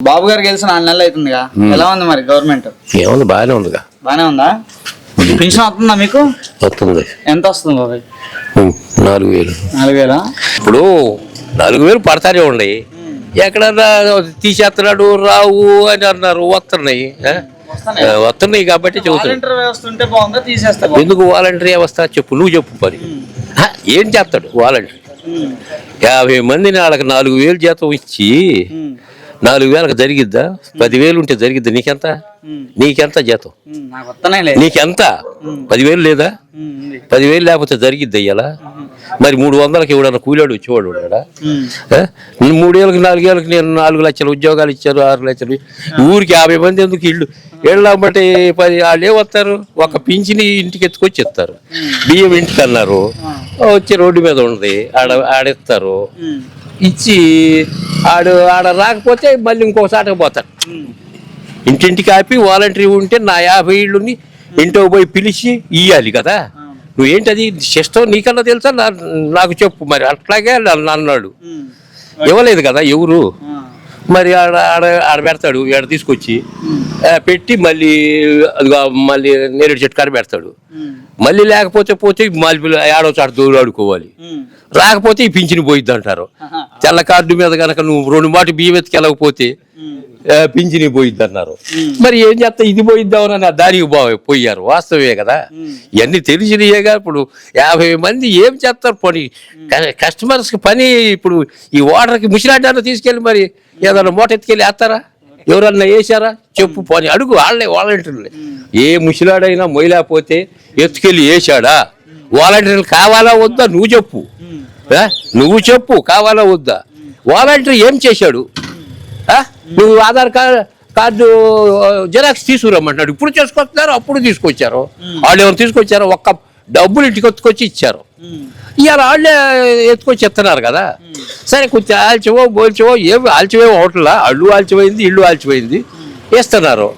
బాబు గారు గెలిచి 4 నెలలు అవుతుందిగా, ఎలా ఉంది మరి గవర్నమెంట్? ఏముంది, బాగానే ఉందిగా. బానే ఉందా? పెన్షన్ వస్తుందా మీకు? వస్తుంది. ఎంత వస్తుంది బాబాయ్? 4000. 4000? ఇప్పుడు 4000 పడతానే ఉన్నాయి. ఎక్కడన్నా తీసేస్తున్నాడు రావు అని అన్నారు, వస్తున్నాయి. వస్తున్నాయి కాబట్టి వాలంటీర్ వ్యవస్థ ఉంటే బాగుందా, తీసేస్తా? ఎందుకు వాలంటీర్ వ్యవస్థ చెప్పు, నువ్వు చెప్పు పని. ఏం చేస్తాడు వాలంటీర్? 50 మందిని వాళ్ళకి 4000 జీతం ఇచ్చి 4000కి జరిగిద్దా? 10,000 ఉంటే జరిగిద్దా? నీకెంత జీతం? నీకెంత? 10,000 లేదా? 10,000 లేకపోతే జరిగిద్దా ఇలా? మరి 300కి ఎవడన్నా కూలాడు వచ్చేవాడు ఉన్నాడా? 3 ఏళ్ళకి 4 ఏళ్ళకి నేను 4 లక్షల ఉద్యోగాలు ఇచ్చారు, 6 లక్షలు. ఊరికి 50 మంది ఎందుకు ఇళ్ళు బట్టి 10 వాళ్ళు ఏమొస్తారు? ఒక పింఛని ఇంటికి ఎత్తుకొచ్చి ఇస్తారు. బియ్యం ఇంటికి అన్నారు, వచ్చి రోడ్డు మీద ఉంది, ఆడిస్తారు. ఇచ్చి ఆడ రాకపోతే మళ్ళీ ఇంకోసారి పోతాడు. ఇంటింటికి ఆపి వాలంటరీ ఉంటే నా 50 ఇళ్ళుని ఇంట్లో పోయి పిలిచి ఇయ్యాలి కదా. నువ్వేంటది సిస్టం నీకన్నా తెలుసా? నాకు చెప్పు. మరి అట్లాగే అన్నాడు, ఇవ్వలేదు కదా ఎవరు. మరి ఆడ పెడతాడు, ఆడ తీసుకొచ్చి పెట్టి మళ్ళీ మళ్ళీ నేరేడు చెట్టు కాడ పెడతాడు. మళ్ళీ లేకపోతే పోతే మళ్ళీ ఏడో చాటు దూరం ఆడుకోవాలి. రాకపోతే ఈ పింఛను పోయిద్ది అంటారు. తెల్ల కార్డు మీద కనుక నువ్వు 2 మాటలు బియ్యం ఎత్తుకెళ్ళకపోతే పింఛని పోయిద్ది అన్నారు. మరి ఏం చేస్తా, ఇది పోయిద్దామని దానికి పోయారు. వాస్తవే కదా, ఇవన్నీ తెలిసినయేగా. ఇప్పుడు 50 మంది ఏం చేస్తారు పని? కస్టమర్స్కి పని. ఇప్పుడు ఈ వాటర్కి ముసిలాడ్డాన్ని తీసుకెళ్ళి మరి ఏదైనా మూట ఎత్తుకెళ్ళి వేస్తారా? ఎవరన్నా వేసారా? చెప్పు పని అడుగు. వాళ్ళే వాలంటీర్లే. ఏ ముసిలాడైనా మొయ్యలేకపోతే ఎత్తుకెళ్ళి వేసాడా? వాలంటీర్లు కావాలా వద్దా? నువ్వు చెప్పు కావాలా వద్దా? వాలంటీర్ ఏం చేశాడు? నువ్వు ఆధార్ కార్డు జిరాక్స్ తీసుకురమ్మంటున్నాడు. ఇప్పుడు చేసుకొస్తున్నారు, అప్పుడు తీసుకొచ్చారు. వాళ్ళు ఏమైనా తీసుకొచ్చారో? ఒక్క డబ్బులు ఇంటికి ఎత్తుకొచ్చి ఇచ్చారు. ఇవాళ వాళ్ళే ఎత్తుకొచ్చి ఇస్తున్నారు కదా. సరే, కొంచెం ఆల్చివో బోల్చివో ఏమి ఆల్చివేమో హోటల్లా, అల్లు ఆల్చిపోయింది, ఇల్లు ఆల్చిపోయింది, ఇస్తున్నారు.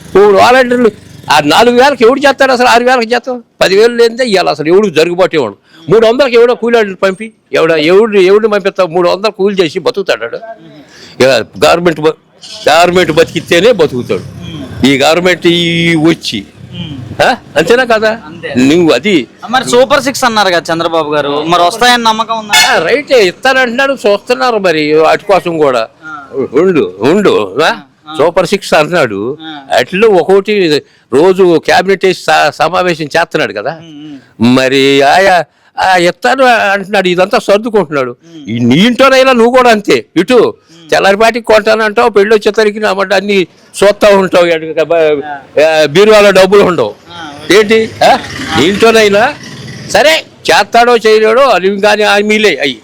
ఇప్పుడు వాలంటీర్లు 4,000కి ఎవడు చేస్తాడు అసలు? 6,000కి చేస్తాం. 10,000 లేనిదే ఇవాళ అసలు ఎవడు జరుగుబాటేవాడు. 300కి ఎవడో కూలీలు పంపి ఎవడిని పంపిస్తావు? 300 కూలి చేసి బతుకుతాడు. గవర్నమెంట్ బతికితేనే బతుకుతాడు. ఈ గవర్నమెంట్ వచ్చి అంతేనా కదా? నువ్వు అది మరి సూపర్ 6 అన్నారు కదా చంద్రబాబు గారు, మరి వస్తాయని నమ్మకం ఉందా? రైటే, ఇస్తానంటున్నాడు, చూస్తున్నారు. మరి వాటి కోసం కూడా ఉండు సూపర్ 6 అంటున్నాడు. అట్లా ఒక్కొక్కటి రోజు క్యాబినెట్ వేసి సమావేశం చేస్తున్నాడు కదా. మరి ఇస్తాను అంటున్నాడు, ఇదంతా సర్దుకుంటున్నాడు. నీ ఇంట్లోనైనా నువ్వు కూడా అంతే. ఇటు తెల్లారిపాటికి కొంటానంటావు, పెళ్ళి వచ్చేసరికి నామంటే అన్ని చూస్తూ ఉంటావు. బీరువాలో డబ్బులు ఉండవు. ఏంటి నీ ఇంట్లోనైనా సరే చేస్తాడో చేయలేడో అది కానీ హామీలే అయ్యి.